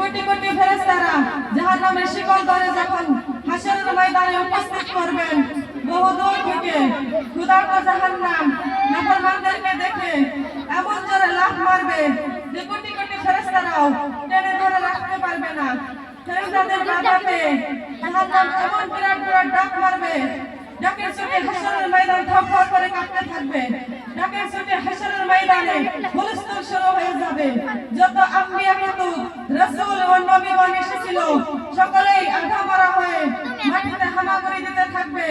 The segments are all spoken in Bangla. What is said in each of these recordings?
কোটি কোটি ফেরেশতারা জাহান্নামের শিকল ধরে যখন হাসরের ময়দানে উপস্থিত করবেন, বহুদূর থেকে ক্ষুধার্ত জাহান্নাম নাফরমানদেরকে দেখে এমন জোরে লাফ মারবে যে কোটি কোটি ফেরেশতারাও টেনে ধরে রাখতে পারবে না। ফেরেশতাদের বাধাতে জাহান্নাম এমন বিরাট বিরাট ডাক মারবে, ডাকের চোটে হাসরের ময়দান থরথর করে কাঁপতে থাকবে। ডাকের চোটে হাসরের ময়দানে হুলস্থুল শুরু হয়ে যাবে। যত আম্বিয়া কুতুব রাসূল ও নবীগণ এসেছিল সকলেই আধা মারা হয়ে মাটিতে হামাগুড়ি দিতে থাকবে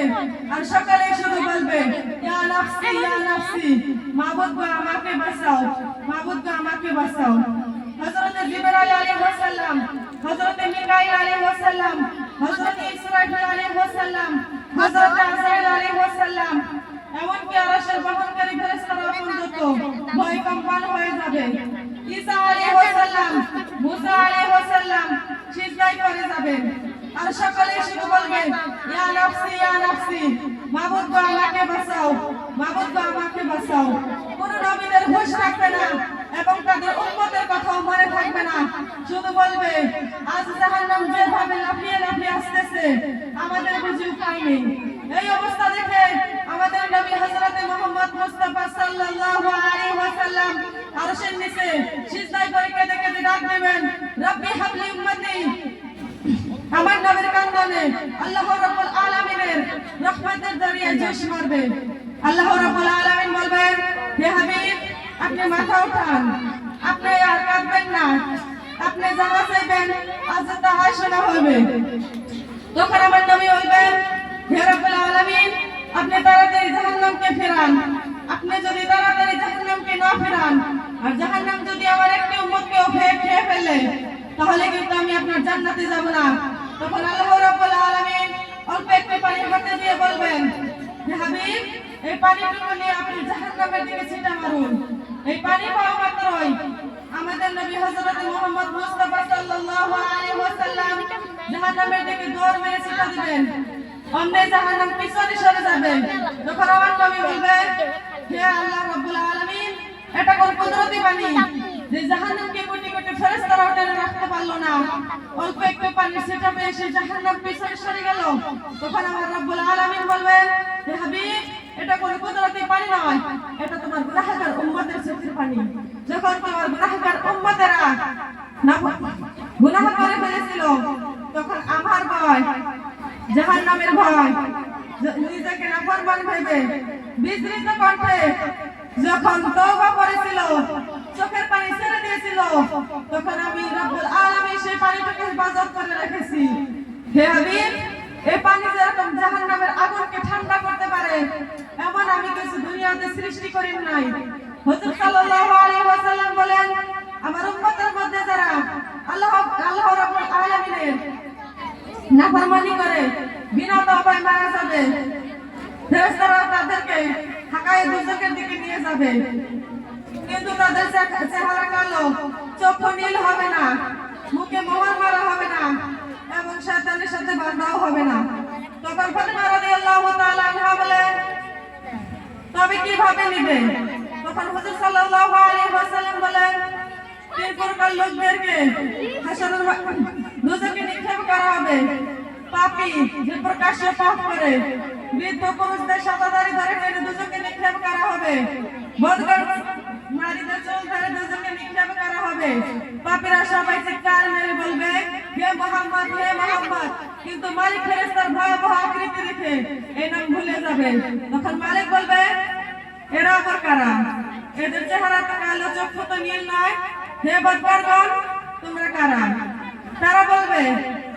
আর সকলেই শুধু বলবে, ইয়া নাফসি ইয়া নাফসি, মাবুদ গো আমাকে বাঁচাও, মাবুদ গো আমাকে বাঁচাও। হযরত জিবরাইল আলাইহিস সালাম, হযরত মিকাইল আলাইহিস সালাম, হযরত ইসরাফিল আলাইহিস সালাম, হযরত আজরাইল আলাইহিস সালাম, এমনকি আরশের বহনকারী ফেরেশতারা পর্যন্ত ভয় কম্পন হয়ে যাবে। ঈসা আলাইহিস সালাম, মুসা আলাইহিস সালাম সিজদায় পড়ে যাবেন আর সকলেই শুধু বলবে, ইয়া নাফসি ইয়া নাফসি, মাবুদ গো আমাকে বাঁচাও, মাবুদ গো আমাকে বাঁচাও। কোন নবীদের হুঁশ থাকবে না এবং তাদের উম্মতের কথাও মনে থাকবে না, শুধু বলবে, আজ জাহান্নাম যেভাবে লাফিয়ে লাফিয়ে আসতেছে আমাদের বুঝি উপায় নেই। এই অবস্থা দেখে আমাদের নবী হযরত মুহাম্মদ মুস্তাফা সাল্লাল্লাহু আলাইহি ওয়াসাল্লাম আরশের নিচে সিজদায় পড়ে কেঁদে কেঁদে ডাক দেবেন, রব্বি হাবলি উম্মতি। আমার নবীর কান্দনে আল্লাহ রাব্বুল আলামিনের রহমতের দরিয়া জোশ মারবে। আল্লাহ রাব্বুল আলামিন বলবেন, হে হাবিব, আপনি মাথা উঠান, আপনি আর কাঁদবেন না, আপনি যাহা চাইবেন আজ তাহাই শোনা হবে। তখন আমার নবী বলবেন, হে রাব্বুল আলামিন, আপনি তাড়াতাড়ি জাহান্নামকে ফেরান। আপনি যদি তাড়াতাড়ি জাহান্নামকে না ফেরান আর জাহান্নাম যদি আমার একটি উম্মতকেও খেয়ে ফেলে তাহলে কিন্তু আমি আপনার জান্নাতে যাব না। তখন আল্লাহ রাব্বুল আলামিন অল্প একটু পানি হাতে দিয়ে বলবেন, হে হাবিব, এই পানিটুকু নিয়ে আপনি জাহান্নামের দিকে ছিটা মারুন। এই পানি পাওয়া মাত্রই আমাদের নবী হযরত মুহাম্মদ মুস্তাফা সাল্লাল্লাহু আলাইহি ওয়াসাল্লাম জাহান্নামের দিকে দৌড় মেরে ছিটা দিবেন, অমনি জাহান্নাম পিছনে সরে যাবে। তখন আমার নবী বলবেন, হে আল্লাহ রাব্বুল আলামিন, এটা কোন কুদরতি পানি যে জাহান্নামকে কোটি কোটি ফেরেশতারা টেনে রাখতে পারলো না। অল্প একটু পানির ছিটা পেয়ে সে জাহান্নাম পিছনে সরে গেল। তখন আমার রাব্বুল আলামিন বলবেন, হে হাবিব, এটা কোন কুদরতি পানি নয়, এটা তোমার গুনাহগার উম্মতের চোখের পানি। যখন তোমার গুনাহগার উম্মতেরা গুনাহ করে ফেলেছিল তখন আমার ভয়, জাহান্নামের ভয়, নিজেকে নাফরমান ভেবে বিস্মৃত কণ্ঠে যখন তওবা করেছিল, চোখের পানি ছেড়ে দিয়েছিল, তখন আমি রব্বুল আলামিন সেই পানিটাকে হেফাজত করে রেখেছি। হে হাবিব, এই পানি যেরকম জাহান্নামের আগুনকে ঠান্ডা করতে পারে এমন আমি কিছু দুনিয়াতে সৃষ্টি করি নাই। হুজুর সাল্লাল্লাহু আলাইহি ওয়াসাল্লাম বলেন, আমার উম্মতের মধ্যে যারা আল্লাহ রাব্বুল আলামিনের নাফরমানি করে বিনা তওবায় মারা যাবে, ফেরেশতারা তাদেরকে হাকায়ে দুজকের দিকে নিয়ে যাবে, কিন্তু তাদের চেহারা কালো, চোখ নীল হবে না, মুখে মোহর মারা হবে না এবং শয়তানের সাথে বাঁধাও হবে না। তখন ফাতিমা রাদিয়াল্লাহু তাআলা আনহা বলেন, তবে কিভাবে নিবে? তখন হুজুর সাল্লাল্লাহু আলাইহি ওয়াসাল্লাম বলেন, তিন প্রকার লোকদেরকে হাসরের দুজকে নিক্ষেপ করা হবে। পাপী, যে প্রকাশ্য পাপ করে, বৃদ্ধ পুরুষদের সাদাদারি ধরে টেনে দুজকে নিক্ষেপ করা হবে। বদকার নারীদের চুল ধরে দুজকে নিক্ষেপ করা হবে। পাপীরা সবাই চিৎকার মেরে বলবে, হে মুহাম্মদ, হে মুহাম্মদ, কিন্তু মালিক ফেরেশতার ভয়াবহ আকৃতি দেখে এই নাম ভুলে যাবে। তখন মালিক বলবে, এরা আবার কারা? এদের চেহারা তো কালো, চক্ষু তো নীল নয়, হে বদকারগণ, তোমরা কারা? তারা বলবে,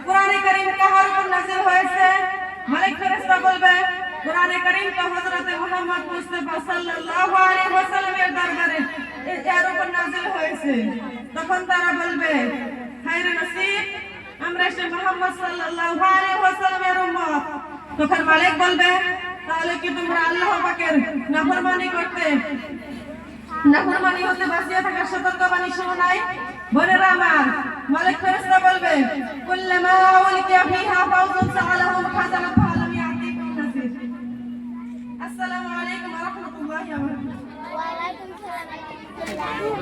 কুরআনে কারীম কাহার উপর নাযিল হয়েছে? মালিক ফেরেশতা বলবে, কুরআনে কারীম তো হযরত মুহাম্মদ মুস্তাফা সাল্লাল্লাহু আলাইহি ওয়াসাল্লামের দরবারে এর উপর নাযিল হয়েছে। তখন তারা বলবে, হায় রে নসিব, আমরা সে মুহাম্মদ সাল্লাল্লাহু আলাইহি ওয়াসাল্লামের উম্মত। তখন মালিক বলবে, তাহলে কি তোমরা আল্লাহ পাকের নাফরমানি করতে, নাফরমানি হতে বাঁচিয়ে থাকার সতর্কবাণী শোনো নাই? বোনেরা আমার, মালিক ফেরেশতা বলবে, কুল্লামা উলকিয়া ফিহা ফাওজুন সাআলাহুম খাযানাতুহা লাম ইয়াতিকুম নাযির। আসসালামু আলাইকুম ওয়া রাহমাতুল্লাহি ওয়া বারাকাতুহু।